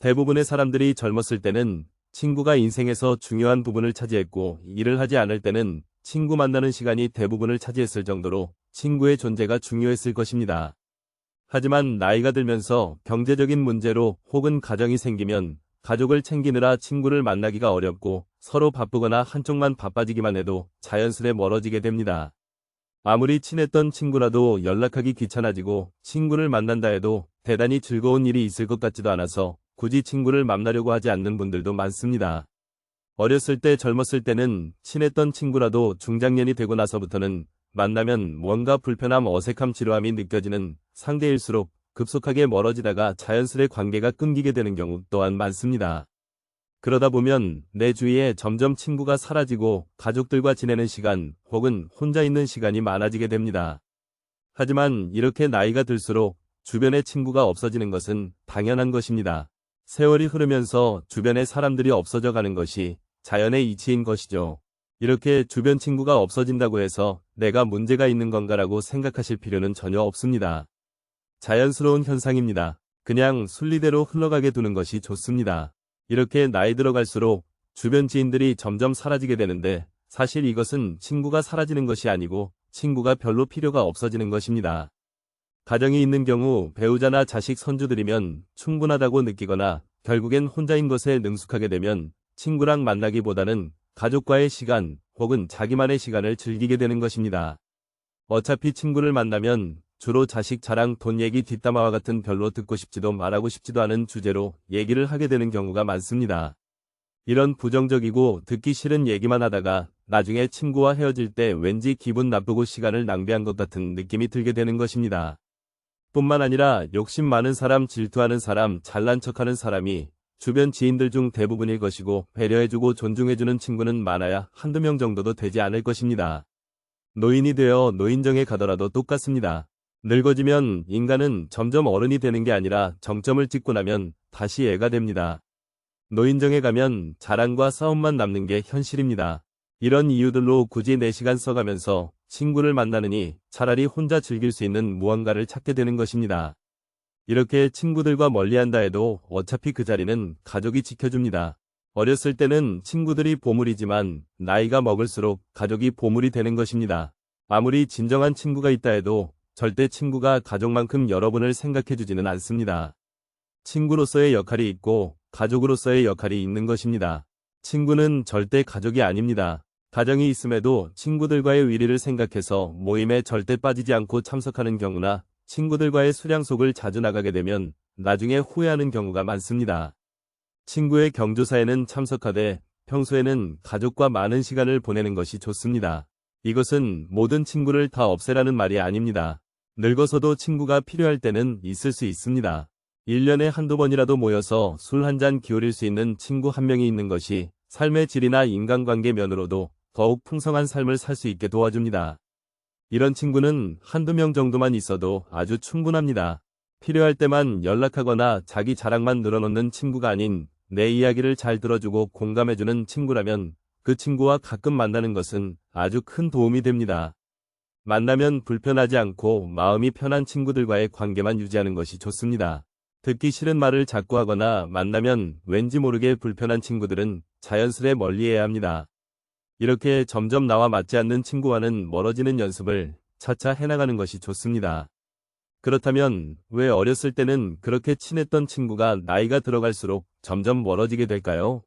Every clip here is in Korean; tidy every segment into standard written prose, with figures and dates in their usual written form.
대부분의 사람들이 젊었을 때는 친구가 인생에서 중요한 부분을 차지했고 일을 하지 않을 때는 친구 만나는 시간이 대부분을 차지했을 정도로 친구의 존재가 중요했을 것입니다. 하지만 나이가 들면서 경제적인 문제로 혹은 가정이 생기면 가족을 챙기느라 친구를 만나기가 어렵고 서로 바쁘거나 한쪽만 바빠지기만 해도 자연스레 멀어지게 됩니다. 아무리 친했던 친구라도 연락하기 귀찮아지고 친구를 만난다 해도 대단히 즐거운 일이 있을 것 같지도 않아서 굳이 친구를 만나려고 하지 않는 분들도 많습니다. 어렸을 때 젊었을 때는 친했던 친구라도 중장년이 되고 나서부터는 만나면 뭔가 불편함, 어색함, 지루함이 느껴지는 상대일수록 급속하게 멀어지다가 자연스레 관계가 끊기게 되는 경우 또한 많습니다. 그러다 보면 내 주위에 점점 친구가 사라지고 가족들과 지내는 시간 혹은 혼자 있는 시간이 많아지게 됩니다. 하지만 이렇게 나이가 들수록 주변에 친구가 없어지는 것은 당연한 것입니다. 세월이 흐르면서 주변에 사람들이 없어져 가는 것이 자연의 이치인 것이죠. 이렇게 주변 친구가 없어진다고 해서 내가 문제가 있는 건가라고 생각하실 필요는 전혀 없습니다. 자연스러운 현상입니다. 그냥 순리대로 흘러가게 두는 것이 좋습니다. 이렇게 나이 들어갈수록 주변 지인들이 점점 사라지게 되는데 사실 이것은 친구가 사라지는 것이 아니고 친구가 별로 필요가 없어지는 것입니다. 가정이 있는 경우 배우자나 자식, 손주들이면 충분하다고 느끼거나 결국엔 혼자인 것에 능숙하게 되면 친구랑 만나기보다는 가족과의 시간 혹은 자기만의 시간을 즐기게 되는 것입니다. 어차피 친구를 만나면 주로 자식 자랑, 돈 얘기, 뒷담화와 같은 별로 듣고 싶지도 말하고 싶지도 않은 주제로 얘기를 하게 되는 경우가 많습니다. 이런 부정적이고 듣기 싫은 얘기만 하다가 나중에 친구와 헤어질 때 왠지 기분 나쁘고 시간을 낭비한 것 같은 느낌이 들게 되는 것입니다. 뿐만 아니라 욕심 많은 사람, 질투하는 사람, 잘난 척하는 사람이 주변 지인들 중 대부분일 것이고 배려해주고 존중해주는 친구는 많아야 한두 명 정도도 되지 않을 것입니다. 노인이 되어 노인정에 가더라도 똑같습니다. 늙어지면 인간은 점점 어른이 되는 게 아니라 정점을 찍고 나면 다시 애가 됩니다. 노인정에 가면 자랑과 싸움만 남는 게 현실입니다. 이런 이유들로 굳이 4시간 써가면서 친구를 만나느니 차라리 혼자 즐길 수 있는 무언가를 찾게 되는 것입니다. 이렇게 친구들과 멀리한다 해도 어차피 그 자리는 가족이 지켜줍니다. 어렸을 때는 친구들이 보물이지만 나이가 먹을수록 가족이 보물이 되는 것입니다. 아무리 진정한 친구가 있다 해도 절대 친구가 가족만큼 여러분을 생각해주지는 않습니다. 친구로서의 역할이 있고 가족으로서의 역할이 있는 것입니다. 친구는 절대 가족이 아닙니다. 가정이 있음에도 친구들과의 의리를 생각해서 모임에 절대 빠지지 않고 참석하는 경우나 친구들과의 수량속을 자주 나가게 되면 나중에 후회하는 경우가 많습니다. 친구의 경조사에는 참석하되 평소에는 가족과 많은 시간을 보내는 것이 좋습니다. 이것은 모든 친구를 다 없애라는 말이 아닙니다. 늙어서도 친구가 필요할 때는 있을 수 있습니다. 1년에 한두 번이라도 모여서 술 한잔 기울일 수 있는 친구 한 명이 있는 것이 삶의 질이나 인간관계 면으로도 더욱 풍성한 삶을 살 수 있게 도와줍니다. 이런 친구는 한두 명 정도만 있어도 아주 충분합니다. 필요할 때만 연락하거나 자기 자랑만 늘어놓는 친구가 아닌 내 이야기를 잘 들어주고 공감해주는 친구라면 그 친구와 가끔 만나는 것은 아주 큰 도움이 됩니다. 만나면 불편하지 않고 마음이 편한 친구들과의 관계만 유지하는 것이 좋습니다. 듣기 싫은 말을 자꾸 하거나 만나면 왠지 모르게 불편한 친구들은 자연스레 멀리해야 합니다. 이렇게 점점 나와 맞지 않는 친구와는 멀어지는 연습을 차차 해나가는 것이 좋습니다. 그렇다면 왜 어렸을 때는 그렇게 친했던 친구가 나이가 들어갈수록 점점 멀어지게 될까요?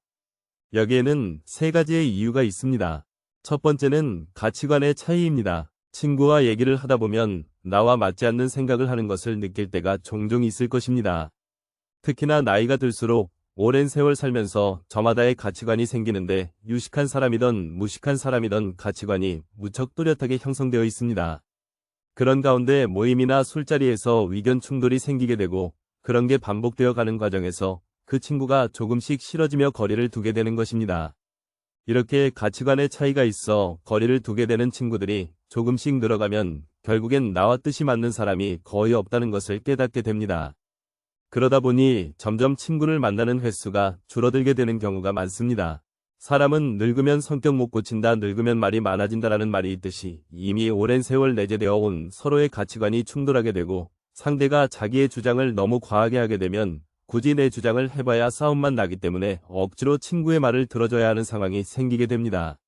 여기에는 3가지의 이유가 있습니다. 첫 번째는 가치관의 차이입니다. 친구와 얘기를 하다 보면 나와 맞지 않는 생각을 하는 것을 느낄 때가 종종 있을 것입니다. 특히나 나이가 들수록 오랜 세월 살면서 저마다의 가치관이 생기는데 유식한 사람이든 무식한 사람이든 가치관이 무척 뚜렷하게 형성되어 있습니다. 그런 가운데 모임이나 술자리에서 의견 충돌이 생기게 되고 그런 게 반복되어 가는 과정에서 그 친구가 조금씩 싫어지며 거리를 두게 되는 것입니다. 이렇게 가치관의 차이가 있어 거리를 두게 되는 친구들이 조금씩 늘어가면 결국엔 나와 뜻이 맞는 사람이 거의 없다는 것을 깨닫게 됩니다. 그러다 보니 점점 친구를 만나는 횟수가 줄어들게 되는 경우가 많습니다. 사람은 늙으면 성격 못 고친다, 늙으면 말이 많아진다라는 말이 있듯이 이미 오랜 세월 내재되어 온 서로의 가치관이 충돌하게 되고 상대가 자기의 주장을 너무 과하게 하게 되면 굳이 내 주장을 해봐야 싸움만 나기 때문에 억지로 친구의 말을 들어줘야 하는 상황이 생기게 됩니다.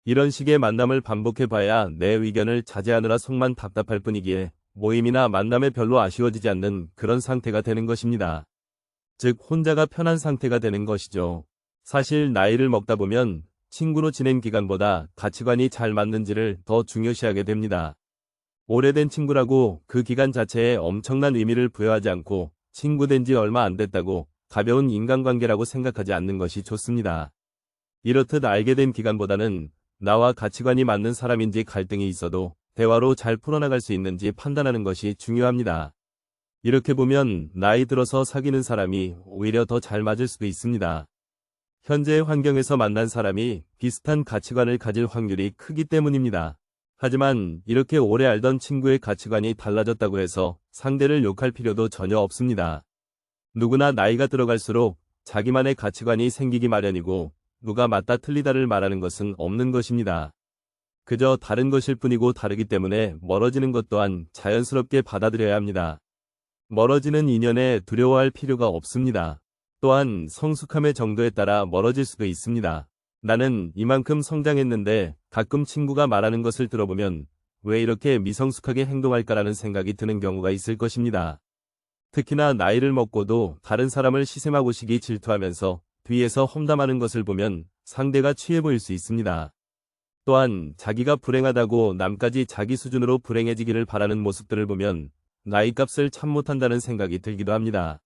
이런 식의 만남을 반복해봐야 내 의견을 자제하느라 속만 답답할 뿐이기에 모임이나 만남에 별로 아쉬워지지 않는 그런 상태가 되는 것입니다. 즉 혼자가 편한 상태가 되는 것이죠. 사실 나이를 먹다 보면 친구로 지낸 기간보다 가치관이 잘 맞는지를 더 중요시하게 됩니다. 오래된 친구라고 그 기간 자체에 엄청난 의미를 부여하지 않고 친구 된 지 얼마 안 됐다고 가벼운 인간관계라고 생각하지 않는 것이 좋습니다. 이렇듯 알게 된 기간보다는 나와 가치관이 맞는 사람인지 갈등이 있어도 대화로 잘 풀어나갈 수 있는지 판단하는 것이 중요합니다. 이렇게 보면 나이 들어서 사귀는 사람이 오히려 더 잘 맞을 수도 있습니다. 현재의 환경에서 만난 사람이 비슷한 가치관을 가질 확률이 크기 때문입니다. 하지만 이렇게 오래 알던 친구의 가치관이 달라졌다고 해서 상대를 욕할 필요도 전혀 없습니다. 누구나 나이가 들어갈수록 자기만의 가치관이 생기기 마련이고 누가 맞다 틀리다를 말하는 것은 없는 것입니다. 그저 다른 것일 뿐이고 다르기 때문에 멀어지는 것 또한 자연스럽게 받아들여야 합니다. 멀어지는 인연에 두려워할 필요가 없습니다. 또한 성숙함의 정도에 따라 멀어질 수도 있습니다. 나는 이만큼 성장했는데 가끔 친구가 말하는 것을 들어보면 왜 이렇게 미성숙하게 행동할까라는 생각이 드는 경우가 있을 것입니다. 특히나 나이를 먹고도 다른 사람을 시샘하고시기 질투하면서 뒤에서 험담하는 것을 보면 상대가 취해 보일 수 있습니다. 또한 자기가 불행하다고 남까지 자기 수준으로 불행해지기를 바라는 모습들을 보면 나이값을 참 못한다는 생각이 들기도 합니다.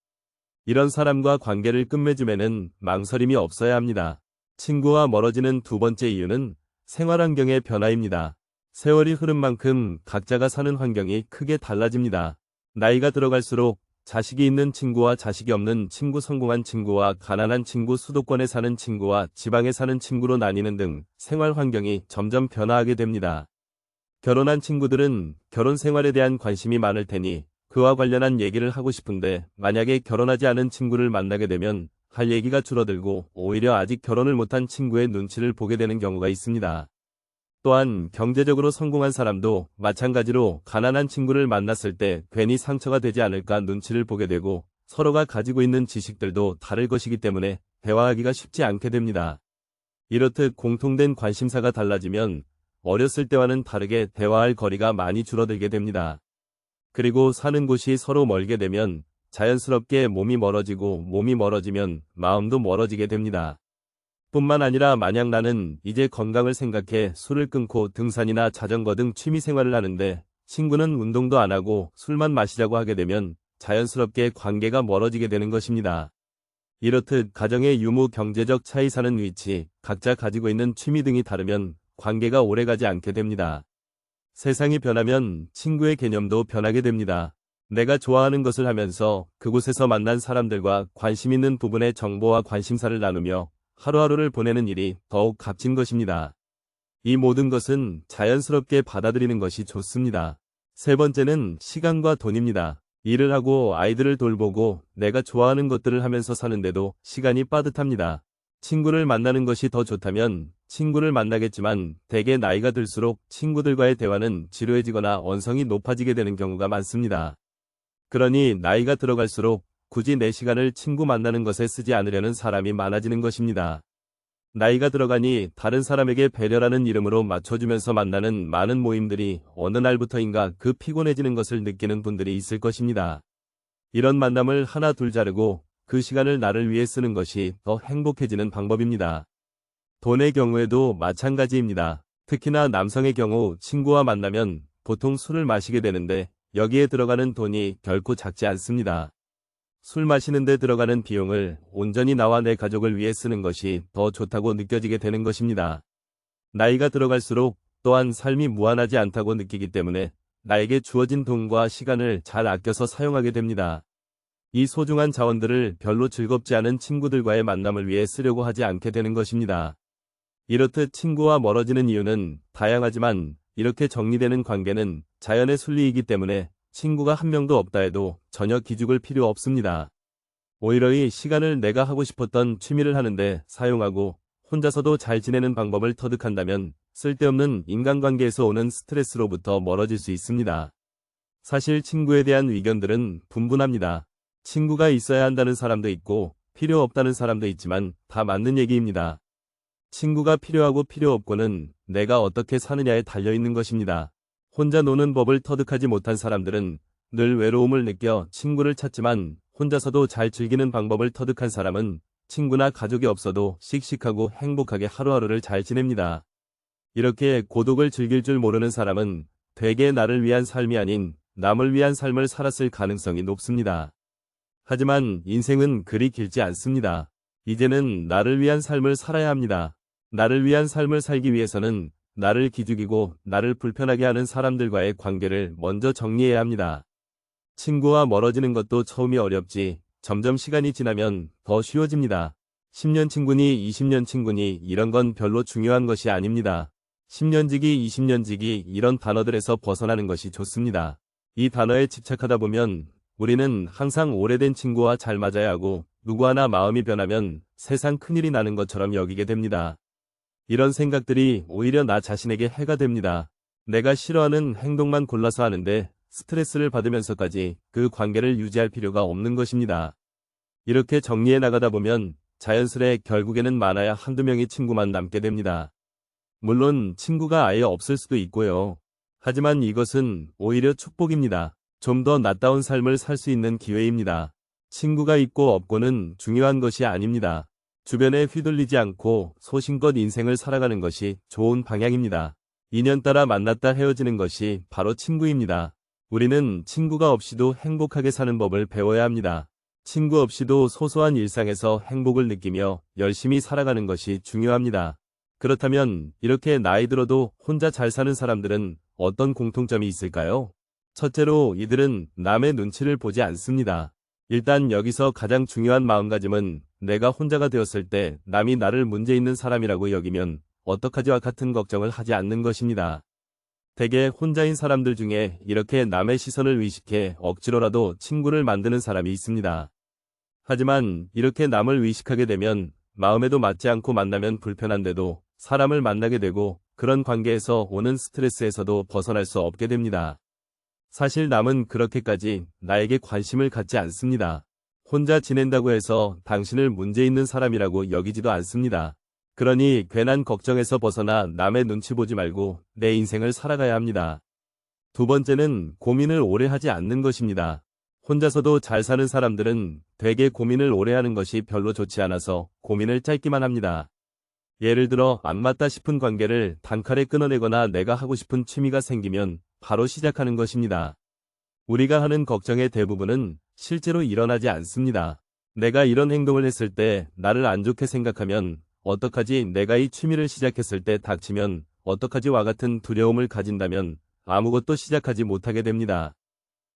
이런 사람과 관계를 끝맺음에는 망설임이 없어야 합니다. 친구와 멀어지는 두 번째 이유는 생활환경의 변화입니다. 세월이 흐른 만큼 각자가 사는 환경이 크게 달라집니다. 나이가 들어갈수록 자식이 있는 친구와 자식이 없는 친구, 성공한 친구와 가난한 친구, 수도권에 사는 친구와 지방에 사는 친구로 나뉘는 등 생활 환경이 점점 변화하게 됩니다. 결혼한 친구들은 결혼 생활에 대한 관심이 많을 테니 그와 관련한 얘기를 하고 싶은데 만약에 결혼하지 않은 친구를 만나게 되면 할 얘기가 줄어들고 오히려 아직 결혼을 못한 친구의 눈치를 보게 되는 경우가 있습니다. 또한 경제적으로 성공한 사람도 마찬가지로 가난한 친구를 만났을 때 괜히 상처가 되지 않을까 눈치를 보게 되고 서로가 가지고 있는 지식들도 다를 것이기 때문에 대화하기가 쉽지 않게 됩니다. 이렇듯 공통된 관심사가 달라지면 어렸을 때와는 다르게 대화할 거리가 많이 줄어들게 됩니다. 그리고 사는 곳이 서로 멀게 되면 자연스럽게 몸이 멀어지고 몸이 멀어지면 마음도 멀어지게 됩니다. 뿐만 아니라 만약 나는 이제 건강을 생각해 술을 끊고 등산이나 자전거 등 취미생활을 하는데 친구는 운동도 안 하고 술만 마시자고 하게 되면 자연스럽게 관계가 멀어지게 되는 것입니다. 이렇듯 가정의 유무, 경제적 차이, 사는 위치, 각자 가지고 있는 취미 등이 다르면 관계가 오래가지 않게 됩니다. 세상이 변하면 친구의 개념도 변하게 됩니다. 내가 좋아하는 것을 하면서 그곳에서 만난 사람들과 관심 있는 부분의 정보와 관심사를 나누며 하루하루를 보내는 일이 더욱 값진 것입니다. 이 모든 것은 자연스럽게 받아들이는 것이 좋습니다. 세 번째는 시간과 돈입니다. 일을 하고 아이들을 돌보고 내가 좋아하는 것들을 하면서 사는데도 시간이 빠듯합니다. 친구를 만나는 것이 더 좋다면 친구를 만나겠지만 대개 나이가 들수록 친구들과의 대화는 지루해지거나 언성이 높아지게 되는 경우가 많습니다. 그러니 나이가 들어갈수록 굳이 내 시간을 친구 만나는 것에 쓰지 않으려는 사람이 많아지는 것입니다. 나이가 들어가니 다른 사람에게 배려라는 이름으로 맞춰주면서 만나는 많은 모임들이 어느 날부터인가 그 피곤해지는 것을 느끼는 분들이 있을 것입니다. 이런 만남을 하나 둘 자르고 그 시간을 나를 위해 쓰는 것이 더 행복해지는 방법입니다. 돈의 경우에도 마찬가지입니다. 특히나 남성의 경우 친구와 만나면 보통 술을 마시게 되는데 여기에 들어가는 돈이 결코 작지 않습니다. 술 마시는 데 들어가는 비용을 온전히 나와 내 가족을 위해 쓰는 것이 더 좋다고 느껴지게 되는 것입니다. 나이가 들어갈수록 또한 삶이 무한하지 않다고 느끼기 때문에 나에게 주어진 돈과 시간을 잘 아껴서 사용하게 됩니다. 이 소중한 자원들을 별로 즐겁지 않은 친구들과의 만남을 위해 쓰려고 하지 않게 되는 것입니다. 이렇듯 친구와 멀어지는 이유는 다양하지만 이렇게 정리되는 관계는 자연의 순리이기 때문에 친구가 한 명도 없다 해도 전혀 기죽을 필요 없습니다. 오히려 이 시간을 내가 하고 싶었던 취미를 하는데 사용하고 혼자서도 잘 지내는 방법을 터득한다면 쓸데없는 인간관계에서 오는 스트레스로부터 멀어질 수 있습니다. 사실 친구에 대한 의견들은 분분합니다. 친구가 있어야 한다는 사람도 있고 필요 없다는 사람도 있지만 다 맞는 얘기입니다. 친구가 필요하고 필요 없고는 내가 어떻게 사느냐에 달려있는 것입니다. 혼자 노는 법을 터득하지 못한 사람들은 늘 외로움을 느껴 친구를 찾지만 혼자서도 잘 즐기는 방법을 터득한 사람은 친구나 가족이 없어도 씩씩하고 행복하게 하루하루를 잘 지냅니다. 이렇게 고독을 즐길 줄 모르는 사람은 되게 나를 위한 삶이 아닌 남을 위한 삶을 살았을 가능성이 높습니다. 하지만 인생은 그리 길지 않습니다. 이제는 나를 위한 삶을 살아야 합니다. 나를 위한 삶을 살기 위해서는 나를 기죽이고 나를 불편하게 하는 사람들과의 관계를 먼저 정리해야 합니다. 친구와 멀어지는 것도 처음이 어렵지 점점 시간이 지나면 더 쉬워집니다. 10년 친구니 20년 친구니 이런 건 별로 중요한 것이 아닙니다. 10년지기 20년지기 이런 단어들에서 벗어나는 것이 좋습니다. 이 단어에 집착하다 보면 우리는 항상 오래된 친구와 잘 맞아야 하고 누구 하나 마음이 변하면 세상 큰일이 나는 것처럼 여기게 됩니다. 이런 생각들이 오히려 나 자신에게 해가 됩니다. 내가 싫어하는 행동만 골라서 하는데 스트레스를 받으면서까지 그 관계를 유지할 필요가 없는 것입니다. 이렇게 정리해 나가다 보면 자연스레 결국에는 많아야 한두 명의 친구만 남게 됩니다. 물론 친구가 아예 없을 수도 있고요. 하지만 이것은 오히려 축복입니다. 좀 더 낫다운 삶을 살 수 있는 기회입니다. 친구가 있고 없고는 중요한 것이 아닙니다. 주변에 휘둘리지 않고 소신껏 인생을 살아가는 것이 좋은 방향입니다. 인연 따라 만났다 헤어지는 것이 바로 친구입니다. 우리는 친구가 없이도 행복하게 사는 법을 배워야 합니다. 친구 없이도 소소한 일상에서 행복을 느끼며 열심히 살아가는 것이 중요합니다. 그렇다면 이렇게 나이 들어도 혼자 잘 사는 사람들은 어떤 공통점이 있을까요? 첫째로 이들은 남의 눈치를 보지 않습니다. 일단 여기서 가장 중요한 마음가짐은 내가 혼자가 되었을 때 남이 나를 문제 있는 사람이라고 여기면 어떡하지와 같은 걱정을 하지 않는 것입니다. 대개 혼자인 사람들 중에 이렇게 남의 시선을 의식해 억지로라도 친구를 만드는 사람이 있습니다. 하지만 이렇게 남을 의식하게 되면 마음에도 맞지 않고 만나면 불편한데도 사람을 만나게 되고 그런 관계에서 오는 스트레스에서도 벗어날 수 없게 됩니다. 사실 남은 그렇게까지 나에게 관심을 갖지 않습니다. 혼자 지낸다고 해서 당신을 문제 있는 사람이라고 여기지도 않습니다. 그러니 괜한 걱정에서 벗어나 남의 눈치 보지 말고 내 인생을 살아가야 합니다. 두 번째는 고민을 오래 하지 않는 것입니다. 혼자서도 잘 사는 사람들은 되게 고민을 오래 하는 것이 별로 좋지 않아서 고민을 짧기만 합니다. 예를 들어 안 맞다 싶은 관계를 단칼에 끊어내거나 내가 하고 싶은 취미가 생기면 바로 시작하는 것입니다. 우리가 하는 걱정의 대부분은 실제로 일어나지 않습니다. 내가 이런 행동을 했을 때 나를 안 좋게 생각하면 어떡하지, 내가 이 취미를 시작했을 때 닥치면 어떡하지와 같은 두려움을 가진다면 아무것도 시작하지 못하게 됩니다.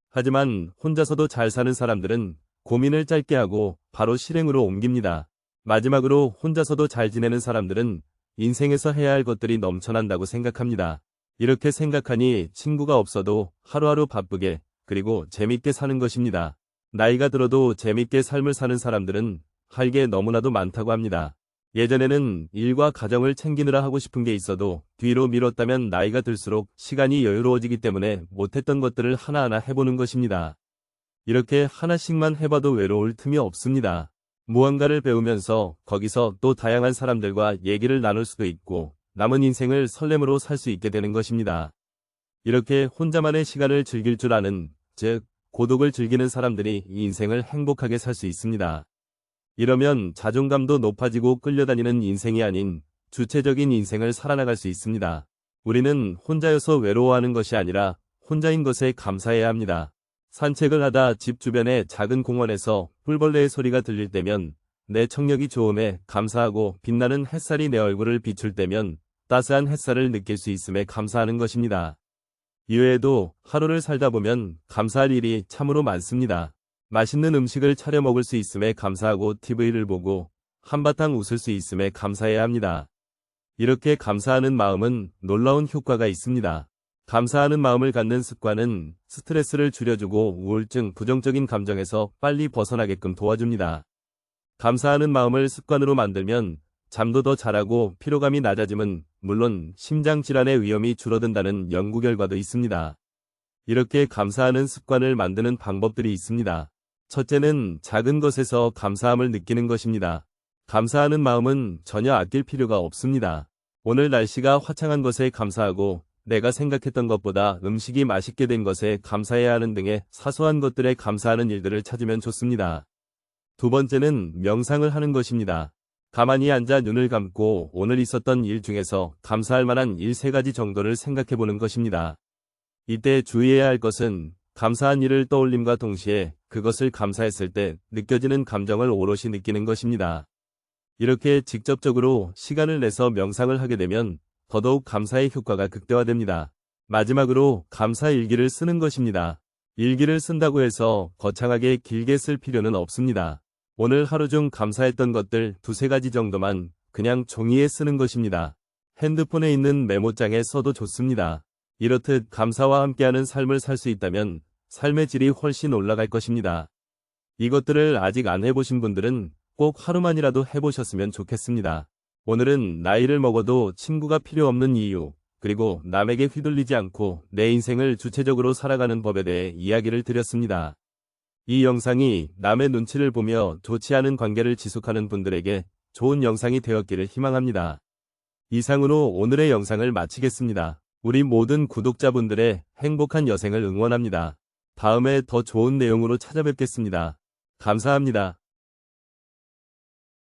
하지만 혼자서도 잘 사는 사람들은 고민을 짧게 하고 바로 실행으로 옮깁니다. 마지막으로 혼자서도 잘 지내는 사람들은 인생에서 해야 할 것들이 넘쳐난다고 생각합니다. 이렇게 생각하니 친구가 없어도 하루하루 바쁘게 그리고 재밌게 사는 것입니다. 나이가 들어도 재밌게 삶을 사는 사람들은 할 게 너무나도 많다고 합니다. 예전에는 일과 가정을 챙기느라 하고 싶은 게 있어도 뒤로 미뤘다면 나이가 들수록 시간이 여유로워지기 때문에 못했던 것들을 하나하나 해보는 것입니다. 이렇게 하나씩만 해봐도 외로울 틈이 없습니다. 무언가를 배우면서 거기서 또 다양한 사람들과 얘기를 나눌 수도 있고 남은 인생을 설렘으로 살 수 있게 되는 것입니다. 이렇게 혼자만의 시간을 즐길 줄 아는, 즉 고독을 즐기는 사람들이 이 인생을 행복하게 살 수 있습니다. 이러면 자존감도 높아지고 끌려다니는 인생이 아닌 주체적인 인생을 살아나갈 수 있습니다. 우리는 혼자여서 외로워하는 것이 아니라 혼자인 것에 감사해야 합니다. 산책을 하다 집 주변의 작은 공원에서 꿀벌레의 소리가 들릴 때면, 내 청력이 좋음에 감사하고 빛나는 햇살이 내 얼굴을 비출 때면 따스한 햇살을 느낄 수 있음에 감사하는 것입니다. 이외에도 하루를 살다 보면 감사할 일이 참으로 많습니다. 맛있는 음식을 차려 먹을 수 있음에 감사하고 TV를 보고 한바탕 웃을 수 있음에 감사해야 합니다. 이렇게 감사하는 마음은 놀라운 효과가 있습니다. 감사하는 마음을 갖는 습관은 스트레스를 줄여주고 우울증, 부정적인 감정에서 빨리 벗어나게끔 도와줍니다. 감사하는 마음을 습관으로 만들면 잠도 더 잘하고 피로감이 낮아짐은 물론 심장질환의 위험이 줄어든다는 연구 결과도 있습니다. 이렇게 감사하는 습관을 만드는 방법들이 있습니다. 첫째는 작은 것에서 감사함을 느끼는 것입니다. 감사하는 마음은 전혀 아낄 필요가 없습니다. 오늘 날씨가 화창한 것에 감사하고 내가 생각했던 것보다 음식이 맛있게 된 것에 감사해야 하는 등의 사소한 것들에 감사하는 일들을 찾으면 좋습니다. 두 번째는 명상을 하는 것입니다. 가만히 앉아 눈을 감고 오늘 있었던 일 중에서 감사할 만한 일 3가지 정도를 생각해 보는 것입니다. 이때 주의해야 할 것은 감사한 일을 떠올림과 동시에 그것을 감사했을 때 느껴지는 감정을 오롯이 느끼는 것입니다. 이렇게 직접적으로 시간을 내서 명상을 하게 되면 더더욱 감사의 효과가 극대화됩니다. 마지막으로 감사 일기를 쓰는 것입니다. 일기를 쓴다고 해서 거창하게 길게 쓸 필요는 없습니다. 오늘 하루 중 감사했던 것들 2-3가지 정도만 그냥 종이에 쓰는 것입니다. 핸드폰에 있는 메모장에 써도 좋습니다. 이렇듯 감사와 함께하는 삶을 살 수 있다면 삶의 질이 훨씬 올라갈 것입니다. 이것들을 아직 안 해보신 분들은 꼭 하루만이라도 해보셨으면 좋겠습니다. 오늘은 나이를 먹어도 친구가 필요 없는 이유, 그리고 남에게 휘둘리지 않고 내 인생을 주체적으로 살아가는 법에 대해 이야기를 드렸습니다. 이 영상이 남의 눈치를 보며 좋지 않은 관계를 지속하는 분들에게 좋은 영상이 되었기를 희망합니다. 이상으로 오늘의 영상을 마치겠습니다. 우리 모든 구독자분들의 행복한 여생을 응원합니다. 다음에 더 좋은 내용으로 찾아뵙겠습니다. 감사합니다.